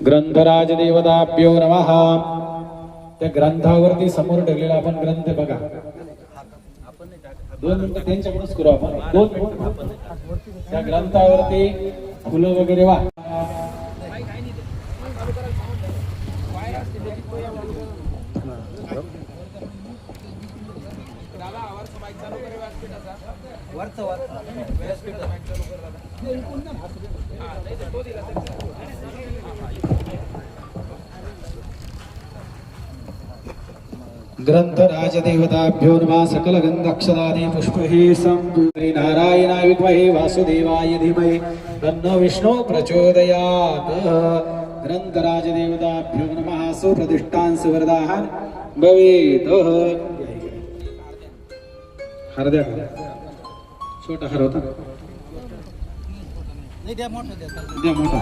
ग्रंथराज देवताभ्यो नमः. त्या ग्रंथावरती समोर ठेवलेला आपण ग्रंथ बघा. 2 मिनिटं त्यांच्याकडूनच करू आपण. 2 मिनिटं त्या ग्रंथावरती फुलं वगैरे वा. ग्रंथराज देवताभ्यो नमः. सकल गंधक्षदादि पुष्पैः संपूर्णे नारायणाय विद्महे वासुदेवाय धीमहि तन्नो विष्णु प्रचोदयात्. ग्रंथराज देवताभ्यो नमः. सुप्रतिष्ठां सुवरदान् भवेत्. हार द्या. छोटा हार होता द्या मोठा.